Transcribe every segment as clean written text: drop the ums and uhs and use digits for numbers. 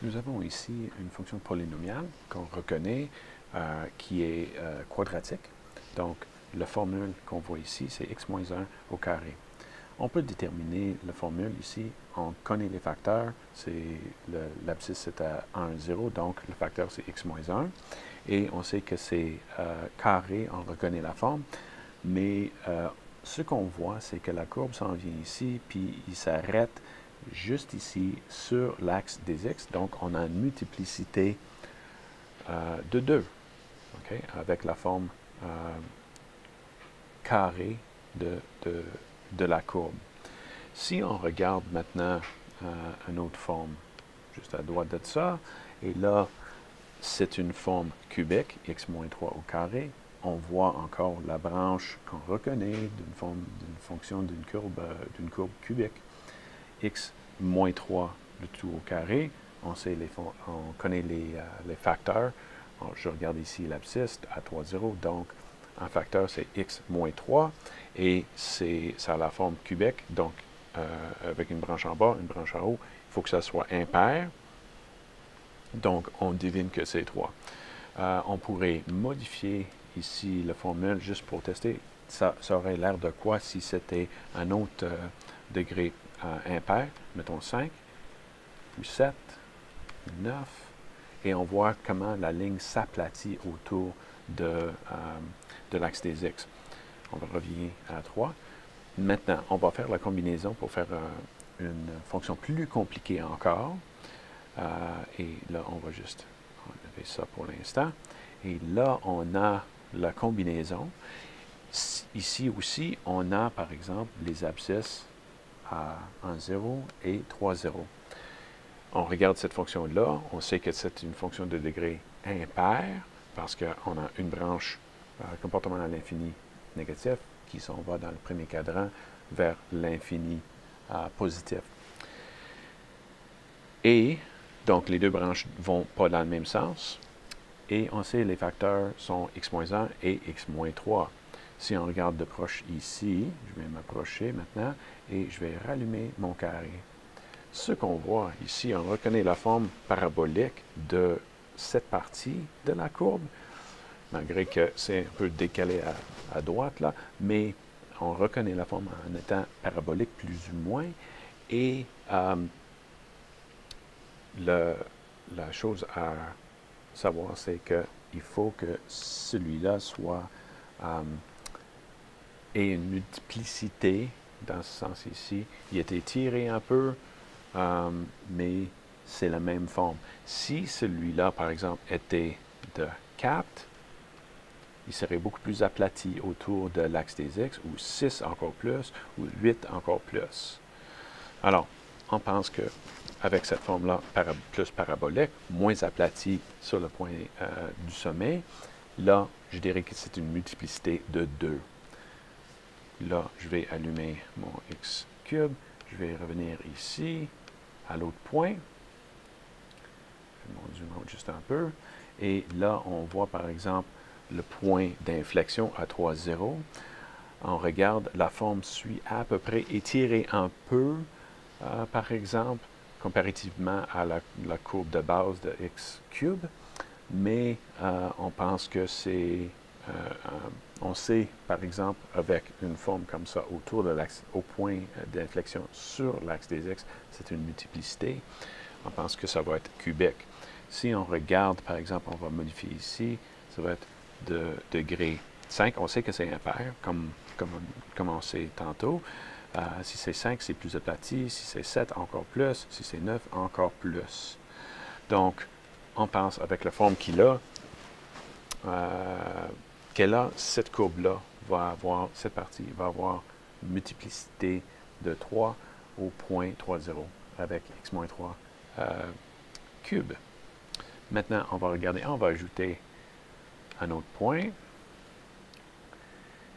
Nous avons ici une fonction polynomiale qu'on reconnaît qui est quadratique. Donc, la formule qu'on voit ici, c'est x moins 1 au carré. On peut déterminer la formule ici. On connaît les facteurs. L'abscisse est à 1, 0, donc le facteur c'est x moins 1. Et on sait que c'est carré, on reconnaît la forme. Mais ce qu'on voit, c'est que la courbe s'en vient ici, puis il s'arrête juste ici sur l'axe des x. Donc, on a une multiplicité de 2, okay, avec la forme carrée de la courbe. Si on regarde maintenant une autre forme, juste à droite de ça, et là, c'est une forme cubique, x moins 3 au carré. On voit encore la branche qu'on reconnaît d'une fonction d'une courbe cubique, x moins 3 le tout au carré. On connaît les facteurs. Je regarde ici l'abscisse à 3, 0, donc un facteur c'est x moins 3 et ça a la forme cubique, donc avec une branche en bas, une branche en haut, il faut que ça soit impair. Donc, on devine que c'est 3. On pourrait modifier ici la formule juste pour tester. Ça aurait l'air de quoi si c'était un autre degré impair? Mettons 5, puis 7, 9. Et on voit comment la ligne s'aplatit autour de l'axe des x. On va revenir à 3. Maintenant, on va faire la combinaison pour faire une fonction plus compliquée encore. Et là, on va juste enlever ça pour l'instant. Et là, on a la combinaison. Ici aussi, on a, par exemple, les abscisses à 1, 0 et 3, 0. On regarde cette fonction-là. On sait que c'est une fonction de degré impair parce qu'on a une branche comportement à l'infini négatif qui s'en va dans le premier cadran vers l'infini positif. Et donc, les deux branches ne vont pas dans le même sens. Et on sait que les facteurs sont x-1 et x-3. Si on regarde de proche ici, je vais m'approcher maintenant et je vais rallumer mon carré. Ce qu'on voit ici, on reconnaît la forme parabolique de cette partie de la courbe, malgré que c'est un peu décalé à droite, là, mais on reconnaît la forme en étant parabolique plus ou moins. Et la chose à savoir, c'est qu'il faut que celui-là ait une multiplicité, dans ce sens ici. Il a été tiré un peu, mais c'est la même forme. Si celui-là, par exemple, était de 4, il serait beaucoup plus aplati autour de l'axe des x, ou 6 encore plus, ou 8 encore plus. Alors, on pense que avec cette forme-là, plus parabolique, moins aplatie sur le point du sommet, là, je dirais que c'est une multiplicité de 2. Là, je vais allumer mon x cube. Je vais revenir ici, à l'autre point. Je vais mon zoom out juste un peu. Et là, on voit par exemple le point d'inflexion à 3, 0. On regarde, la forme suit à peu près étirée un peu, par exemple, comparativement à la courbe de base de x cube, mais on pense que c'est, on sait par exemple avec une forme comme ça autour de l'axe, au point d'inflexion sur l'axe des x, c'est une multiplicité, on pense que ça va être cubique. Si on regarde par exemple, on va modifier ici, ça va être de degré 5, on sait que c'est impair, comme on sait tantôt. Si c'est 5, c'est plus aplati. Si c'est 7, encore plus. Si c'est 9, encore plus. Donc, on pense avec la forme qu'il a, cette courbe-là va avoir, cette partie va avoir une multiplicité de 3 au point 3, 0 avec x-3 cube. Maintenant, on va regarder, on va ajouter un autre point.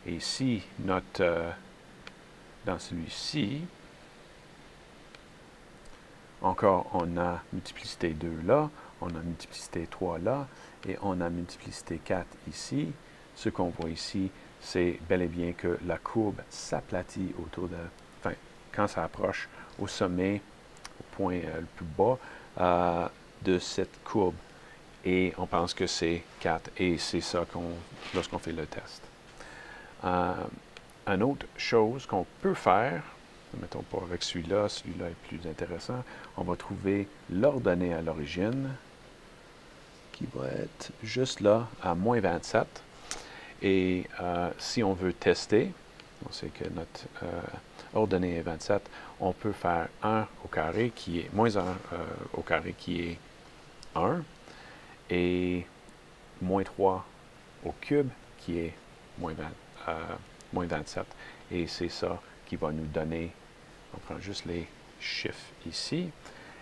Et ici, dans celui-ci, encore, on a multiplicité 2 là, on a multiplicité 3 là, et on a multiplicité 4 ici. Ce qu'on voit ici, c'est bel et bien que la courbe s'aplatit autour de... Enfin, quand ça approche au sommet, au point le plus bas, de cette courbe. Et on pense que c'est 4, et c'est ça lorsqu'on fait le test. Une autre chose qu'on peut faire, mettons pas avec celui-là est plus intéressant, on va trouver l'ordonnée à l'origine, qui va être juste là, à moins 27. Et si on veut tester, on sait que notre ordonnée est 27, on peut faire 1 au carré qui est moins 1 au carré qui est 1, et moins 3 au cube qui est moins 27. Et c'est ça qui va nous donner, on prend juste les chiffres ici,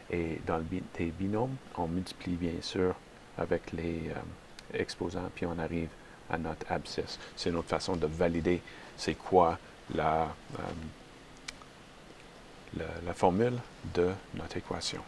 et dans des binômes, on multiplie bien sûr avec les exposants, puis on arrive à notre abscisse. C'est une autre façon de valider c'est quoi la formule de notre équation.